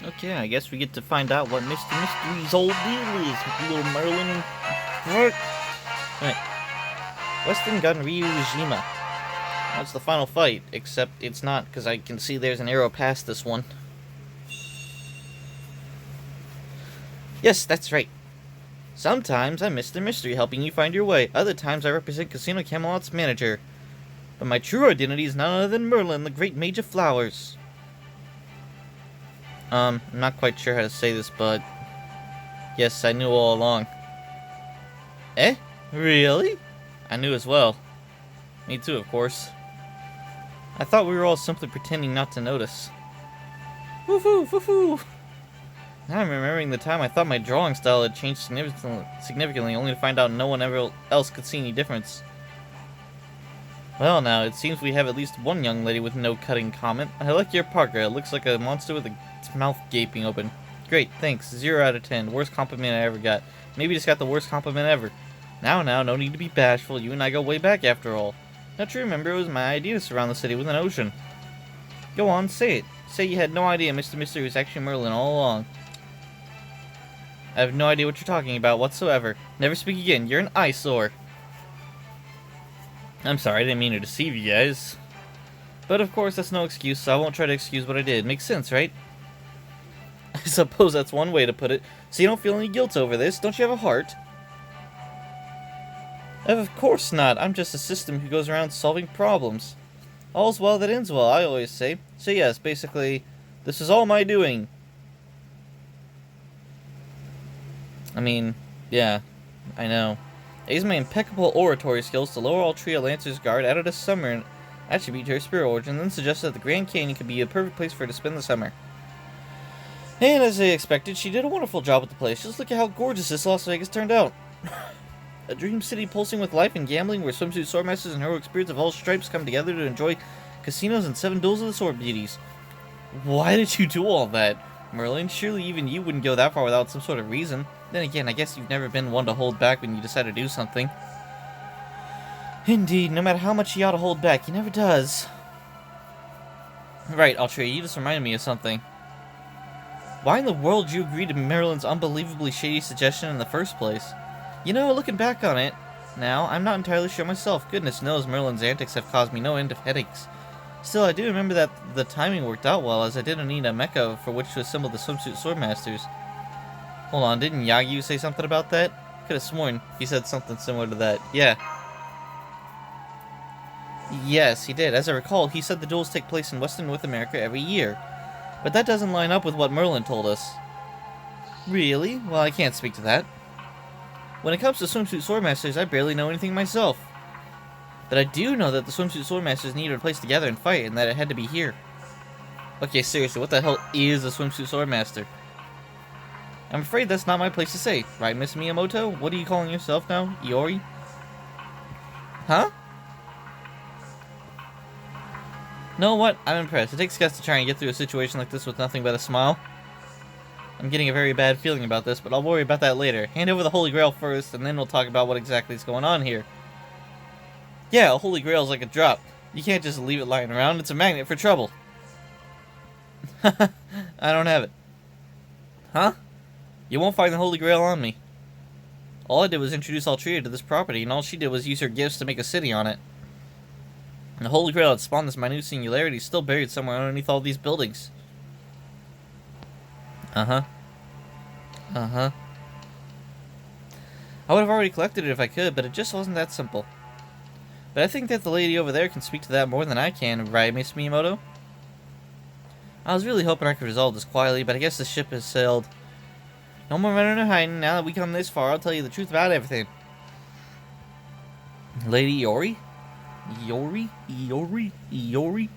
Okay, I guess we get to find out what Mr. Mystery's old deal is, little Merlin. Right. Western Gun Ryujima. That's the final fight, except it's not, because I can see there's an arrow past this one. Yes, that's right. Sometimes I'm Mr. Mystery, helping you find your way. Other times I represent Casino Camelot's manager. But my true identity is none other than Merlin, the great mage of flowers. I'm not quite sure how to say this, but... yes, I knew all along. Eh? Really? I knew as well. Me too, of course. I thought we were all simply pretending not to notice. Woohoo! Woohoo! Now I'm remembering the time I thought my drawing style had changed significantly, only to find out no one else could see any difference. Well now, it seems we have at least one young lady with no cutting comment. I like your Parker. It looks like a monster with its mouth gaping open. Great, thanks. 0 out of 10. Worst compliment I ever got. Maybe just got the worst compliment ever. Now, no need to be bashful. You and I go way back after all. Don't you remember it was my idea to surround the city with an ocean? Go on, say it. Say you had no idea Mr. Mystery was actually Merlin all along. I have no idea what you're talking about whatsoever. Never speak again. You're an eyesore. I'm sorry, I didn't mean to deceive you guys. But of course, that's no excuse, so I won't try to excuse what I did. Makes sense, right? I suppose that's one way to put it. So you don't feel any guilt over this? Don't you have a heart? Of course not. I'm just a system who goes around solving problems. All's well that ends well, I always say. So yes, basically, this is all my doing. I mean, yeah, I know. I used my impeccable oratory skills to lower all Trio Lancer's guard, added a summer attribute to her spirit origin, then suggested that the Grand Canyon could be a perfect place for her to spend the summer. And as I expected, she did a wonderful job with the place. Just look at how gorgeous this Las Vegas turned out. A dream city pulsing with life and gambling, where swimsuit swordmasters and heroic spirits of all stripes come together to enjoy casinos and 7 duels of the sword beauties. Why did you do all that, Merlin? Surely even you wouldn't go that far without some sort of reason. Then again, I guess you've never been one to hold back when you decide to do something. Indeed, no matter how much he ought to hold back, he never does. Right, Altria, you just reminded me of something. Why in the world did you agree to Merlin's unbelievably shady suggestion in the first place? You know, looking back on it, now, I'm not entirely sure myself. Goodness knows Merlin's antics have caused me no end of headaches. Still, I do remember that the timing worked out well, as I didn't need a mecha for which to assemble the swimsuit swordmasters. Hold on, didn't Yagyu say something about that? Could have sworn he said something similar to that. Yeah. Yes, he did. As I recall, he said the duels take place in Western North America every year. But that doesn't line up with what Merlin told us. Really? Well, I can't speak to that. When it comes to swimsuit swordmasters, I barely know anything myself. But I do know that the swimsuit swordmasters needed a place to gather and fight, and that it had to be here. Okay, seriously, what the hell is a swimsuit swordmaster? I'm afraid that's not my place to say. Right, Miss Miyamoto? What are you calling yourself now? Iori? Huh? Know what? I'm impressed. It takes guts to try and get through a situation like this with nothing but a smile. I'm getting a very bad feeling about this, but I'll worry about that later. Hand over the Holy Grail first, and then we'll talk about what exactly is going on here. Yeah, a Holy Grail's like a drop. You can't just leave it lying around. It's a magnet for trouble. I don't have it. Huh? You won't find the Holy Grail on me. All I did was introduce Altria to this property, and all she did was use her gifts to make a city on it. And the Holy Grail that spawned this minute singularity is still buried somewhere underneath all these buildings. Uh-huh. Uh-huh. I would have already collected it if I could, but it just wasn't that simple. But I think that the lady over there can speak to that more than I can, right, Miss Miyamoto? I was really hoping I could resolve this quietly, but I guess the ship has sailed. No more running or hiding. Now that we come this far, I'll tell you the truth about everything. Lady Iori? Iori? Iori? Iori?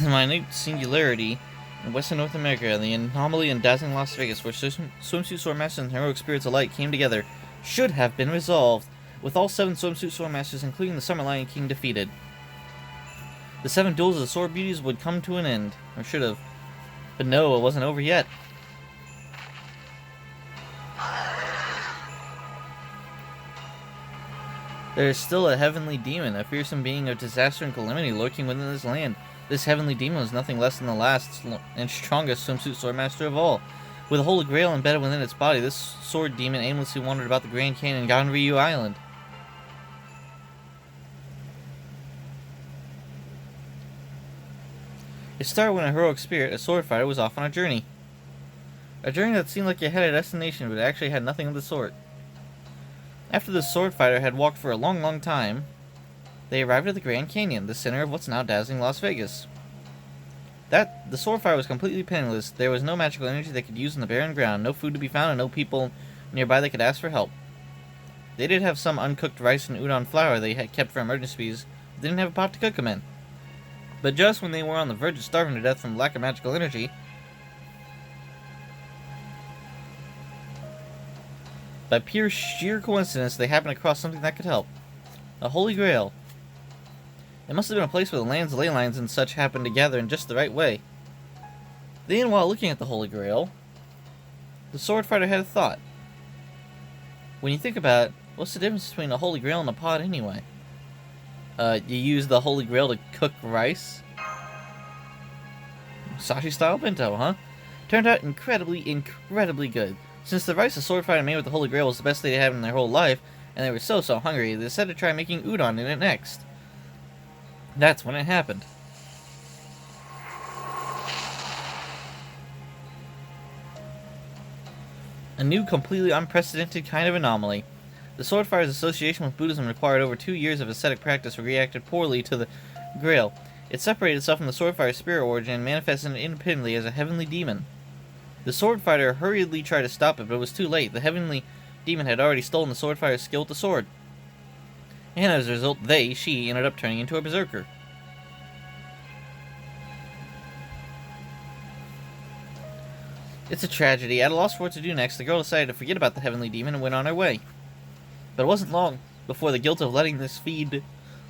Minute singularity In Western North America, the anomaly in Dazzling Las Vegas, where swimsuit sword masters and heroic spirits alike came together, should have been resolved, with all 7 swimsuit sword masters, including the Summer Lion King, defeated. The 7 duels of the sword beauties would come to an end, or should have. But no, it wasn't over yet. There is still a heavenly demon, a fearsome being of disaster and calamity lurking within this land. This heavenly demon was nothing less than the last and strongest swimsuit sword master of all. With a holy grail embedded within its body, this sword demon aimlessly wandered about the Grand Canyon and Ganryu Island. It started when a heroic spirit, a sword fighter, was off on a journey. A journey that seemed like it had a destination, but actually had nothing of the sort. After the sword fighter had walked for a long time, they arrived at the Grand Canyon, the center of what's now Dazzling Las Vegas. The sword fighter was completely penniless. There was no magical energy they could use on the barren ground, no food to be found, and no people nearby they could ask for help. They did have some uncooked rice and udon flour they had kept for emergencies, but they didn't have a pot to cook them in. But just when they were on the verge of starving to death from lack of magical energy, by pure sheer coincidence, they happened across something that could help. A holy grail. It must have been a place where the land's ley lines and such happened to gather in just the right way. Then, while looking at the holy grail, the sword fighter had a thought. When you think about it, what's the difference between a holy grail and a pot anyway? You use the holy grail to cook rice? Sashi style bento, huh? Turned out incredibly good. Since the rice the sword fighter made with the holy grail was the best they'd had in their whole life, and they were so hungry, they decided to try making udon in it next. That's when it happened. A new, completely unprecedented kind of anomaly. The sword fighter's association with Buddhism required over 2 years of ascetic practice, reacted poorly to the grail. It separated itself from the sword fighter's spirit origin and manifested independently as a heavenly demon. The sword fighter hurriedly tried to stop it, but it was too late. The heavenly demon had already stolen the sword fighter's skill with the sword. And as a result, she ended up turning into a berserker. It's a tragedy. At a loss for what to do next, the girl decided to forget about the heavenly demon and went on her way. But it wasn't long before the guilt of letting this feed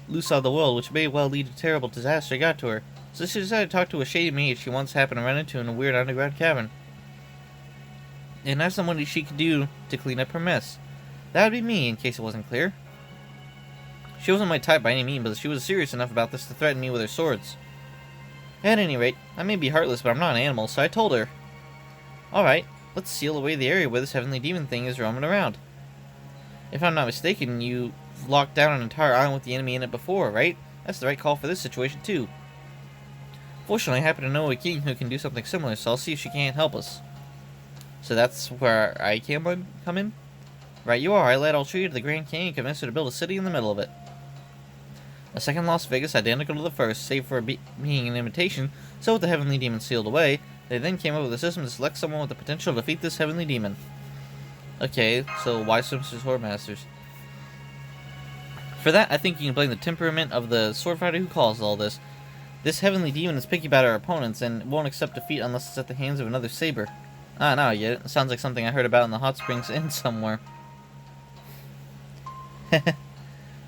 loose on the world, which may well lead to terrible disaster, got to her. So she decided to talk to a shady mage she once happened to run into in a weird underground cavern, and ask someone what she could do to clean up her mess. That would be me, in case it wasn't clear. She wasn't my type by any means, but she was serious enough about this to threaten me with her swords. At any rate, I may be heartless, but I'm not an animal, so I told her, "Alright, let's seal away the area where this heavenly demon thing is roaming around. If I'm not mistaken, you locked down an entire island with the enemy in it before, right? That's the right call for this situation, too. Fortunately, I happen to know a king who can do something similar, so I'll see if she can't help us." So that's where I come in? Right you are. I led all three to the Grand Canyon and convinced her to build a city in the middle of it. A second Las Vegas, identical to the first, save for being an imitation, so with the heavenly demon sealed away, they then came up with a system to select someone with the potential to defeat this heavenly demon. Okay, so why swimsuit sword masters? For that, I think you can blame the temperament of the sword fighter who caused all this. This heavenly demon is picky about our opponents and won't accept defeat unless it's at the hands of another saber. Ah, no, yet. It sounds like something I heard about in the hot springs inn somewhere.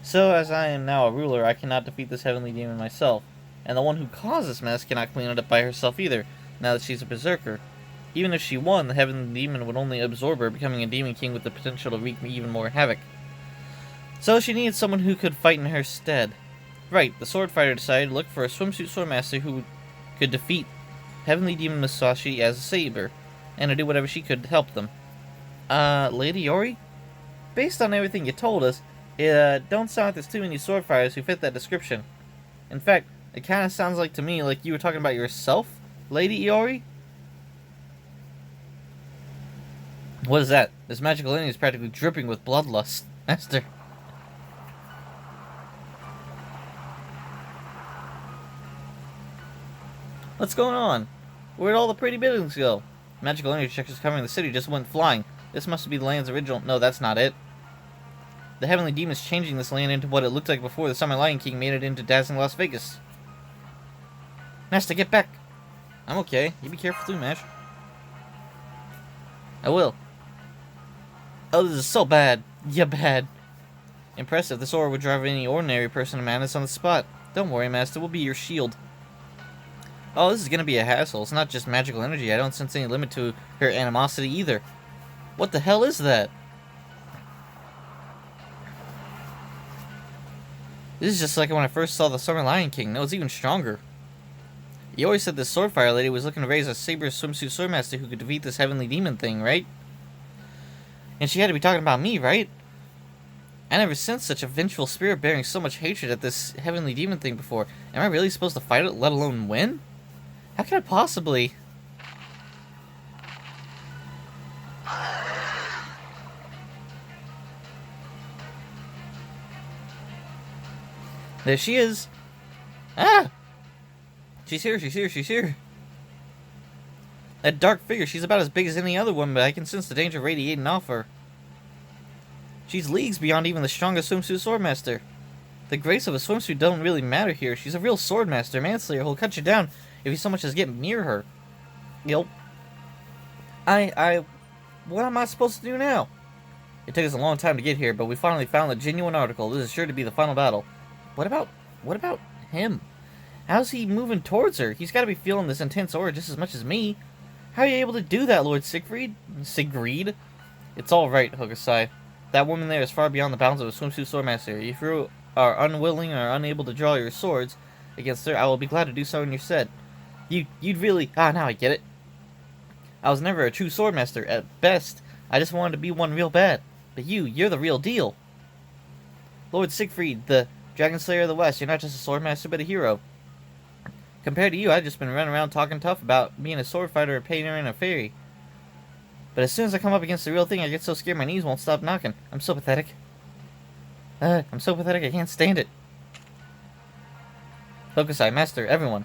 So, as I am now a ruler, I cannot defeat this heavenly demon myself. And the one who caused this mess cannot clean it up by herself either, now that she's a berserker. Even if she won, the heavenly demon would only absorb her, becoming a demon king with the potential to wreak even more havoc. So she needed someone who could fight in her stead. Right, the sword fighter decided to look for a swimsuit sword master who could defeat heavenly demon Musashi as a saber, and to do whatever she could to help them. Lady Yori? Based on everything you told us, it don't sound like there's too many sword fighters who fit that description. In fact, it kind of sounds like to me like you were talking about yourself, Lady Iori? What is that? This magical energy is practically dripping with bloodlust. Master. What's going on? Where'd all the pretty buildings go? Magical energy structures covering the city just went flying. This must be the land's original... No, that's not it. The heavenly demon is changing this land into what it looked like before the Summer Lion King made it into Dazzling Las Vegas. Master, get back! I'm okay. You be careful too, Mash. I will. Oh, this is so bad. Yeah, bad. Impressive. This aura would drive any ordinary person to madness on the spot. Don't worry, Master. We'll be your shield. Oh, this is gonna be a hassle. It's not just magical energy. I don't sense any limit to her animosity either. What the hell is that? This is just like when I first saw the Summer Lion King. No, it's even stronger. You always said this swordfire lady was looking to raise a saber swimsuit swordmaster who could defeat this heavenly demon thing, right? And she had to be talking about me, right? I never sensed such a vengeful spirit bearing so much hatred at this heavenly demon thing before. Am I really supposed to fight it, let alone win? How can I possibly... There she is. Ah! She's here, she's here, she's here. That dark figure, she's about as big as any other woman, but I can sense the danger radiating off her. She's leagues beyond even the strongest swimsuit swordmaster. The grace of a swimsuit don't really matter here. She's a real swordmaster, manslayer who'll cut you down if you so much as get near her. Yup. What am I supposed to do now? It took us a long time to get here, but we finally found the genuine article. This is sure to be the final battle. What about him? How's he moving towards her? He's got to be feeling this intense aura just as much as me. How are you able to do that, Lord Siegfried? Sigrid? It's all right, Hokusai. That woman there is far beyond the bounds of a swimsuit swordmaster. If you are unwilling or unable to draw your swords against her, I will be glad to do so in your stead. You'd really... now I get it. I was never a true swordmaster. At best, I just wanted to be one real bad. But you're the real deal. Lord Siegfried, the Dragon Slayer of the West, you're not just a swordmaster, but a hero. Compared to you, I've just been running around talking tough about being a sword fighter, a painter, and a fairy. But as soon as I come up against the real thing, I get so scared my knees won't stop knocking. I'm so pathetic. I'm so pathetic I can't stand it. Hokusai, Master, everyone.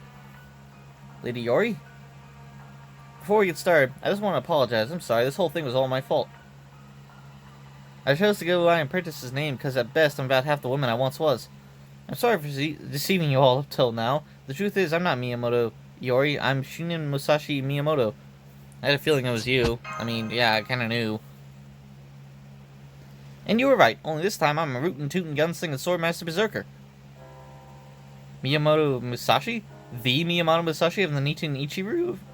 Lady Yori? Before we get started, I just want to apologize. I'm sorry, this whole thing was all my fault. I chose to go by and practice his name because at best I'm about half the woman I once was. I'm sorry for deceiving you all up till now. The truth is, I'm not Miyamoto Yori, I'm Shinin Musashi Miyamoto. I had a feeling it was you. I mean, yeah, I kinda knew. And you were right, only this time I'm a rootin' tootin' gunslinging swordmaster berserker. Miyamoto Musashi? The Miyamoto Musashi of the Nichiren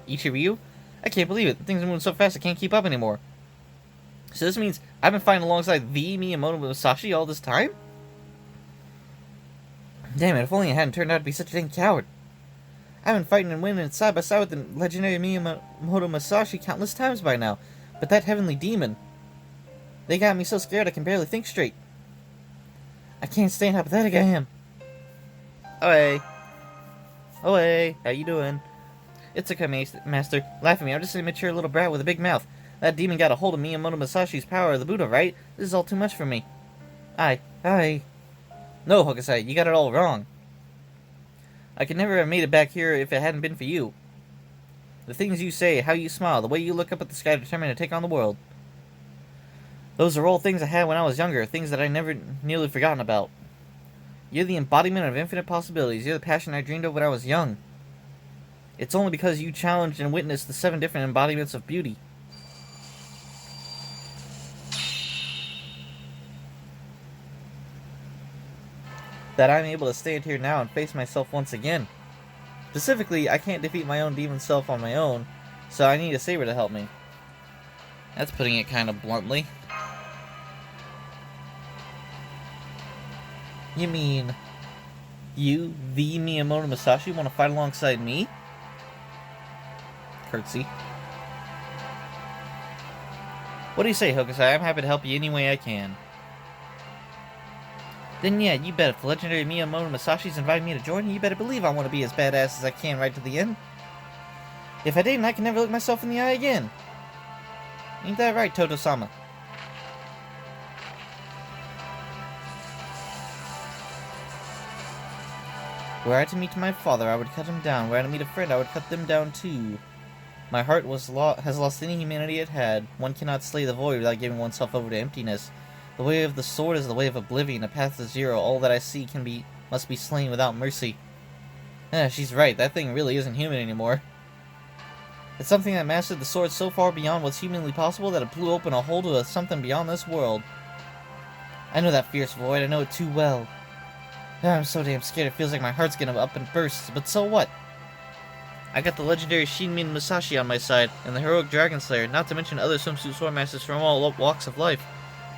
Ichiryu? I can't believe it. Things are moving so fast I can't keep up anymore. So this means I've been fighting alongside the Miyamoto Musashi all this time? Damn it, if only I hadn't turned out to be such a dang coward. I've been fighting and winning side by side with the legendary Miyamoto Musashi countless times by now, but that heavenly demon... They got me so scared I can barely think straight. I can't stand how pathetic I am. Oh hey. Oh hey, how you doing? It's okay, Master. Laugh at me, I'm just an immature little brat with a big mouth. That demon got a hold of Miyamoto Musashi's power of the Buddha, right? This is all too much for me. Aye. No, Hokusai, you got it all wrong. I could never have made it back here if it hadn't been for you. The things you say, how you smile, the way you look up at the sky determined to take on the world. Those are all things I had when I was younger, things that I never nearly forgotten about. You're the embodiment of infinite possibilities. You're the passion I dreamed of when I was young. It's only because you challenged and witnessed the 7 different embodiments of beauty. That I'm able to stand here now and face myself once again. Specifically, I can't defeat my own demon self on my own, so I need a saber to help me. That's putting it kind of bluntly. You mean, you, the Miyamoto Musashi, want to fight alongside me? Curtsy. What do you say, Hokusai? I'm happy to help you any way I can. Then yeah, you bet if the legendary Miyamoto Musashi's invited me to join, you better believe I want to be as badass as I can right to the end. If I didn't, I can never look myself in the eye again. Ain't that right, Toto-sama? Were I to meet my father, I would cut him down. Were I to meet a friend, I would cut them down too. My heart has lost any humanity it had. One cannot slay the void without giving oneself over to emptiness. The way of the sword is the way of oblivion, a path to zero. All that I see must be slain without mercy. She's right. That thing really isn't human anymore. It's something that mastered the sword so far beyond what's humanly possible that it blew open a hole to something beyond this world. I know that fierce void, I know it too well. I'm so damn scared, it feels like my heart's gonna up and burst, but so what? I got the legendary Shinmin Musashi on my side, and the heroic Dragon Slayer, not to mention other swimsuit swordmasters from all walks of life.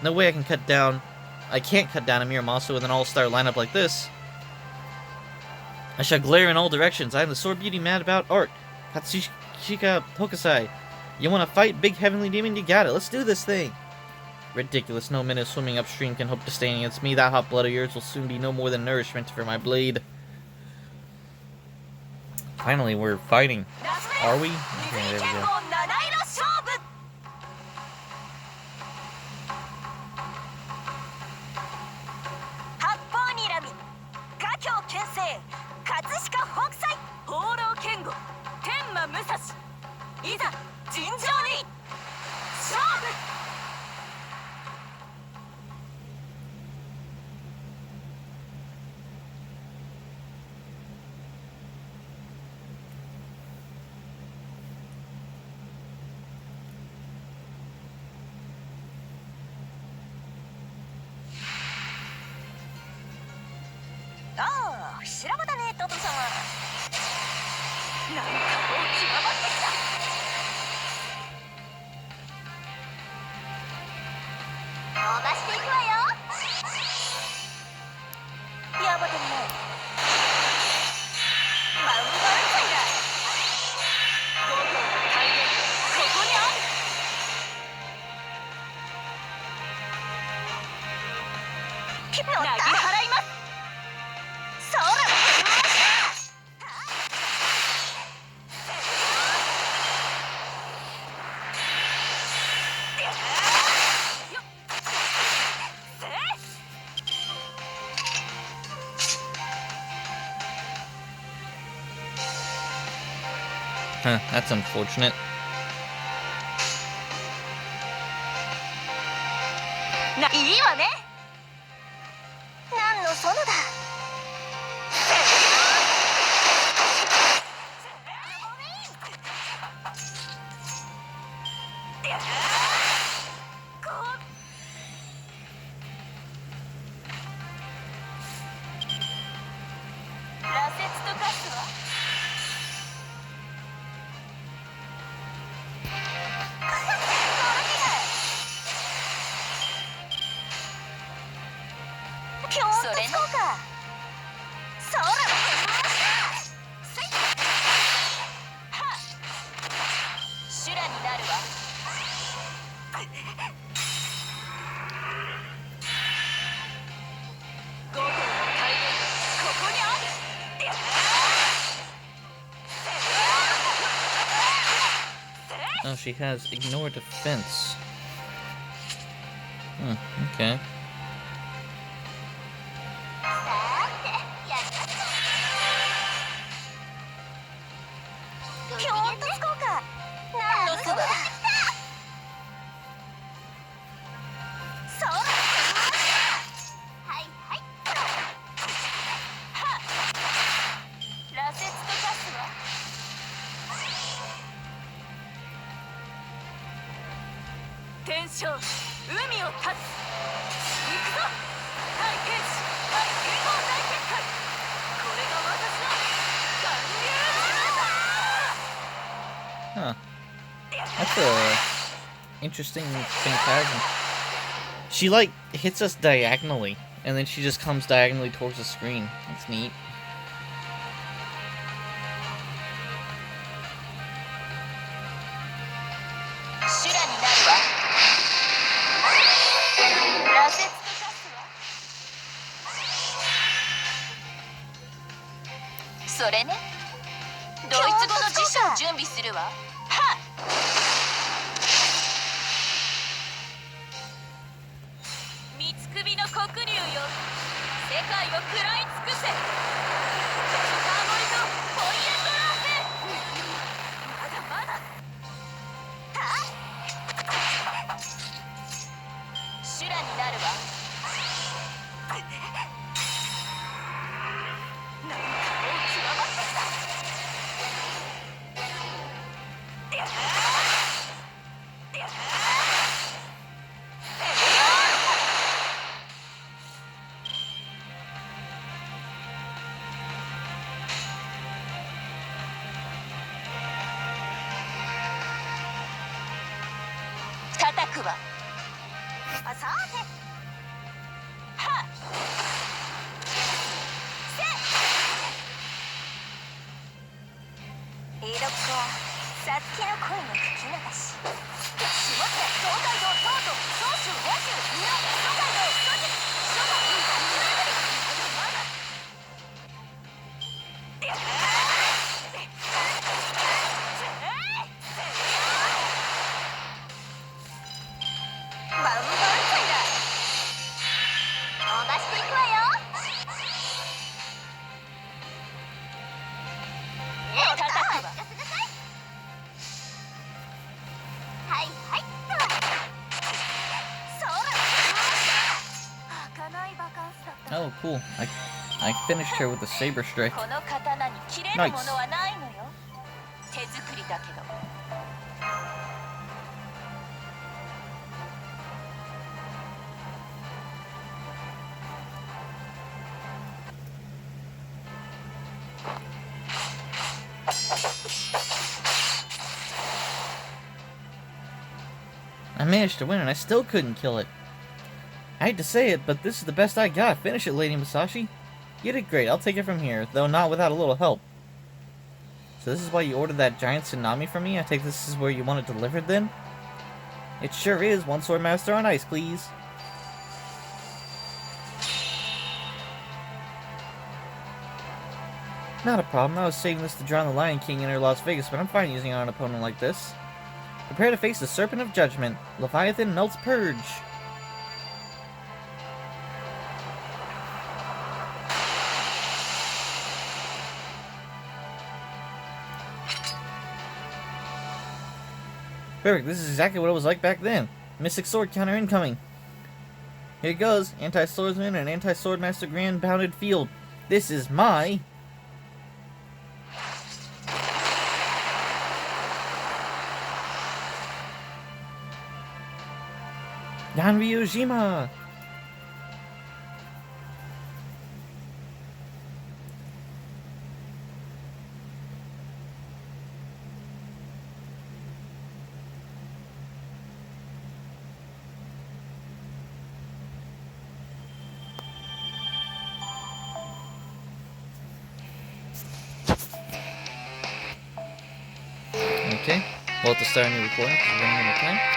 No way I can't cut down a mere monster with an all-star lineup like this. I shall glare in all directions. I am the sword beauty mad about art. Katsushika Hokusai. You wanna fight, big heavenly demon? You got it. Let's do this thing. Ridiculous. No minute swimming upstream can hope to stand against me. That hot blood of yours will soon be no more than nourishment for my blade. Finally, we're fighting. Are we? Okay, there we go. Huh, that's unfortunate. Oh, she has ignore defense. Okay. Huh. That's a interesting phantasm. She like hits us diagonally, and then she just comes diagonally towards the screen. That's neat. Oh, cool. I finished her with a saber strike. Nice. I managed to win and I still couldn't kill it. I hate to say it, but this is the best I got. Finish it, Lady Musashi. You did great. I'll take it from here, though not without a little help. So this is why you ordered that giant tsunami from me? I take this is where you want it delivered then? It sure is. One sword master on ice, please. Not a problem. I was saving this to draw on the Lion King in Las Vegas, but I'm fine using it on an opponent like this. Prepare to face the Serpent of Judgment. Leviathan melts Purge. Perfect, this is exactly what it was like back then. Mystic Sword counter incoming. Here it goes. Anti-Swordsman and Anti-Swordmaster Grand Bounded Field. This is my... Yanryujima! Okay, we'll have to start a new recording because we're running out of time.